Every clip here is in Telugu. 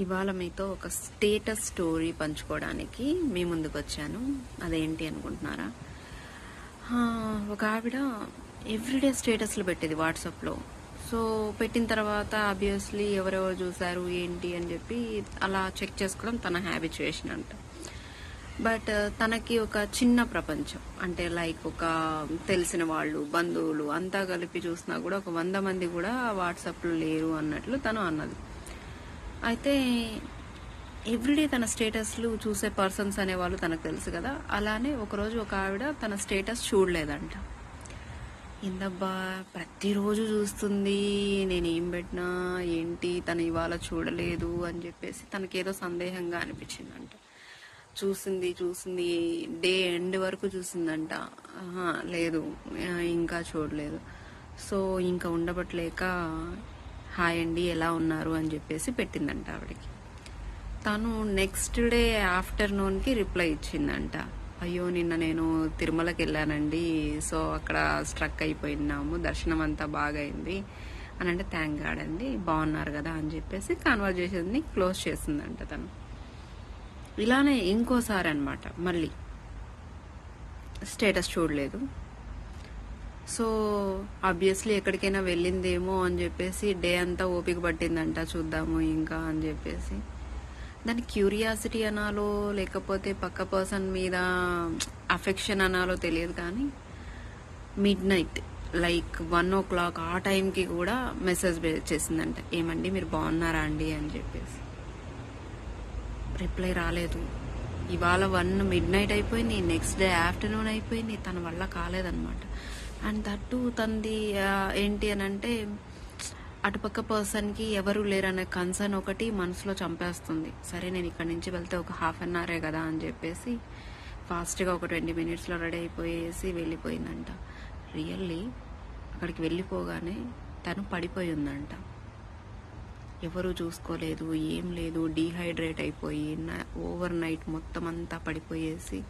ఇవాళ మీతో ఒక స్టేటస్ స్టోరీ పంచుకోవడానికి మీ ముందుకు వచ్చాను. అదేంటి అనుకుంటున్నారా? ఒక ఆవిడ ఎవ్రీడే స్టేటస్లు పెట్టేది వాట్సాప్లో. సో పెట్టిన తర్వాత ఆబ్వియస్లీ ఎవరెవరు చూసారు ఏంటి అని చెప్పి అలా చెక్ చేసుకోవడం తన హ్యాబిచుయేషన్ అంట. బట్ తనకి ఒక చిన్న ప్రపంచం, అంటే లైక్ ఒక తెలిసిన వాళ్ళు, బంధువులు అంతా కలిపి చూసినా కూడా ఒక 100 మంది కూడా వాట్సాప్లో లేరు అన్నట్లు తను అన్నది. అయితే ఎవ్రీడే తన స్టేటస్లు చూసే పర్సన్స్ అనేవాళ్ళు తనకు తెలుసు కదా. అలానే ఒకరోజు ఒక ఆవిడ తన స్టేటస్ చూడలేదంట. ఇందబ్బా ప్రతిరోజు చూస్తుంది, నేను ఏం పెట్టినా ఏంటి తను ఇవాళ చూడలేదు అని చెప్పేసి తనకేదో సందేహంగా అనిపించిందంట. చూసింది డే ఎండ్ వరకు చూసిందంట. లేదు ఇంకా చూడలేదు. సో ఇంకా ఉండబట్టలేక హాయ్ అండి ఎలా ఉన్నారు అని చెప్పేసి పెట్టిందంట ఆవిడకి. తను నెక్స్ట్ డే ఆఫ్టర్నూన్కి రిప్లై ఇచ్చిందంట. అయ్యో నిన్న నేను తిరుమలకి వెళ్ళానండి, సో అక్కడ స్ట్రక్ అయిపోయినాము, దర్శనం అంతా బాగా అయింది అని అంటే థ్యాంక్ గాడ్ అండి, బాగున్నారు కదా అని చెప్పేసి కాన్వర్జేషన్ని క్లోజ్ చేసిందంట తను. ఇలానే ఇంకోసారి అనమాట, మళ్ళీ స్టేటస్ చూడలేదు. సో ఆబ్వియస్లీ ఎక్కడికైనా వెళ్ళిందేమో అని చెప్పేసి డే అంతా ఓపిక పట్టిందంట, చూద్దాము ఇంకా అని చెప్పేసి. దాని క్యూరియాసిటీ అనాలో లేకపోతే పక్క పర్సన్ మీద అఫెక్షన్ అనాలో తెలియదు కానీ మిడ్ నైట్ లైక్ 1 o'clock ఆ టైంకి కూడా మెసేజ్ చేసిందంట, ఏమండి మీరు బాగున్నారా అండి అని చెప్పేసి. రిప్లై రాలేదు. ఇవాళ 1 midnight అయిపోయింది, నెక్స్ట్ డే ఆఫ్టర్నూన్ అయిపోయింది, తన వల్ల కాలేదన్నమాట. అండ్ దట్టు తంది ఏంటి అని అంటే అటుపక్క పర్సన్కి ఎవరు లేరనే కన్సర్న్ ఒకటి మనసులో చంపేస్తుంది. సరే నేను ఇక్కడి నుంచి వెళ్తే ఒక 1/2 hour కదా అని చెప్పేసి ఫాస్ట్గా ఒక 20 minutes రెడీ అయిపోయేసి వెళ్ళిపోయిందంట. రియల్లీ అక్కడికి వెళ్ళిపోగానే తను పడిపోయి ఉందంట. ఎవరు చూసుకోలేదు, ఏం లేదు, డీహైడ్రేట్ అయిపోయి ఓవర్ నైట్ మొత్తం అంతా పడిపోయేసి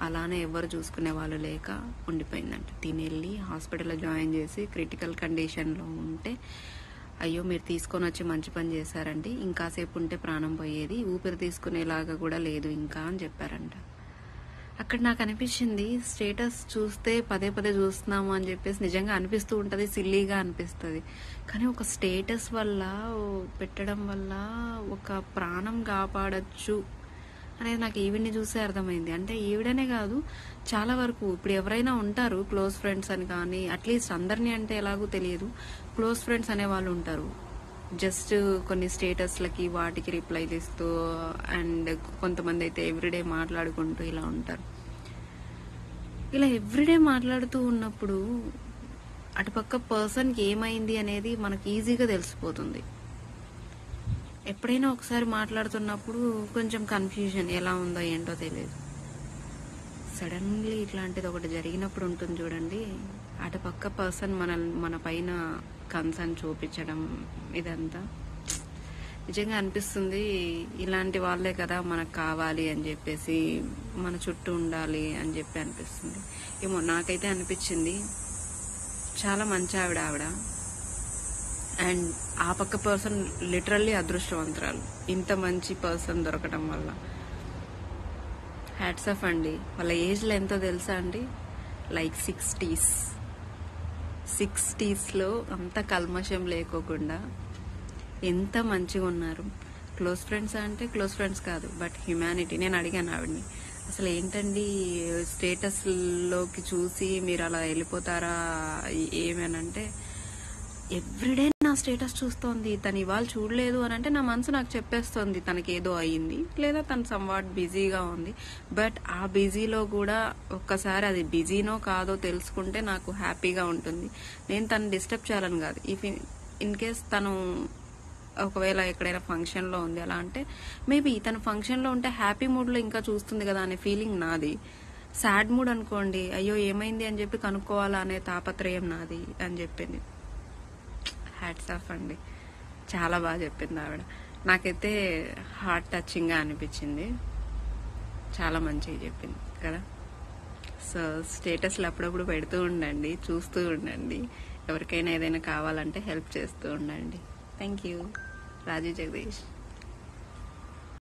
అలానే ఎవరు చూసుకునే వాళ్ళు లేక ఉండిపోయిందంట. తినెళ్ళి హాస్పిటల్లో జాయిన్ చేసి క్రిటికల్ కండిషన్లో ఉంటే, అయ్యో మీరు తీసుకొని వచ్చి మంచి పని చేశారండి, ఇంకాసేపు ఉంటే ప్రాణం పోయేది, ఊపిరి తీసుకునేలాగా కూడా లేదు ఇంకా అని చెప్పారంట. అక్కడ నాకు అనిపించింది, స్టేటస్ చూస్తే పదే చూస్తున్నాము అని చెప్పేసి నిజంగా అనిపిస్తూ ఉంటుంది, సిల్లీగా అనిపిస్తుంది. కానీ ఒక స్టేటస్ వల్ల పెట్టడం వల్ల ఒక ప్రాణం కాపాడచ్చు అనేది నాకు ఈవిడ్ని చూసే అర్థమైంది. అంటే ఈవిడనే కాదు, చాలా వరకు ఇప్పుడు ఎవరైనా ఉంటారు క్లోజ్ ఫ్రెండ్స్ అని, కానీ అట్లీస్ట్ అందరినీ అంటే ఎలాగో తెలియదు, క్లోజ్ ఫ్రెండ్స్ అనే వాళ్ళు ఉంటారు. జస్ట్ కొన్ని స్టేటస్లకి వాటికి రిప్లైలు ఇస్తూ, అండ్ కొంతమంది అయితే ఎవ్రీడే మాట్లాడుకుంటూ ఇలా ఉంటారు. ఇలా ఎవ్రీడే మాట్లాడుతూ ఉన్నప్పుడు అటుపక్క పర్సన్కి ఏమైంది అనేది మనకి ఈజీగా తెలిసిపోతుంది. ఎప్పుడైనా ఒకసారి మాట్లాడుతున్నప్పుడు కొంచెం కన్ఫ్యూజన్, ఎలా ఉందో ఏంటో తెలియదు. సడన్లీ ఇట్లాంటిది ఒకటి జరిగినప్పుడు ఉంటుంది చూడండి, అటుపక్క పర్సన్ మన పైన కన్సర్న్ చూపించడం, ఇదంతా నిజంగా అనిపిస్తుంది. ఇలాంటి వాళ్ళే కదా మనకు కావాలి అని చెప్పేసి, మన చుట్టూ ఉండాలి అని చెప్పి అనిపిస్తుంది. ఏమో నాకైతే అనిపించింది. చాలా మంచి ఆవిడ. అండ్ ఆ పక్క పర్సన్ లిటరల్లీ అదృష్టవంతురాలు, ఇంత మంచి పర్సన్ దొరకటం వల్ల. హ్యాట్స్ ఆఫ్ అండి. వాళ్ళ ఏజ్లో ఎంతో తెలుసా అండి? లైక్ 60s అంత కల్మషం లేకోకుండా ఎంత మంచిగా ఉన్నారు. క్లోజ్ ఫ్రెండ్స్ అంటే క్లోజ్ ఫ్రెండ్స్ కాదు, బట్ హ్యుమానిటీ. నేను అడిగాను ఆవిడని, అసలు ఏంటండి స్టేటస్లోకి చూసి మీరు అలా వెళ్ళిపోతారా ఏమనంటే, ఎవ్రీడే నా స్టేటస్ చూస్తోంది, తను ఇవాళ చూడలేదు అని అంటే నా మనసు నాకు చెప్పేస్తోంది తనకి ఏదో అయ్యింది, లేదా తను సమ్వాట్ బిజీగా ఉంది. బట్ ఆ బిజీలో కూడా ఒక్కసారి అది బిజీనో కాదో తెలుసుకుంటే నాకు హ్యాపీగా ఉంటుంది. నేను తను డిస్టర్బ్ చేయాలని కాదు. ఇన్ కేస్ తను ఒకవేళ ఎక్కడైనా ఫంక్షన్లో ఉంది అలా అంటే, మేబీ తను ఫంక్షన్లో ఉంటే హ్యాపీ మూడ్లో ఇంకా చూస్తుంది కదా అనే ఫీలింగ్ నాది. సాడ్ మూడ్ అనుకోండి, అయ్యో ఏమైంది అని చెప్పి కనుక్కోవాలా అనే తాపత్రయం నాది అని చెప్పింది. హ్యాట్స్ ఆఫ్ అండి, చాలా బాగా చెప్పింది ఆవిడ. నాకైతే హార్ట్ టచింగ్గా అనిపించింది, చాలా మంచిగా చెప్పింది కదా. సో స్టేటస్లు అప్పుడప్పుడు పెడుతూ ఉండండి, చూస్తూ ఉండండి. ఎవరికైనా ఏదైనా కావాలంటే హెల్ప్ చేస్తూ ఉండండి. Thank you. రాజు జగదీష్.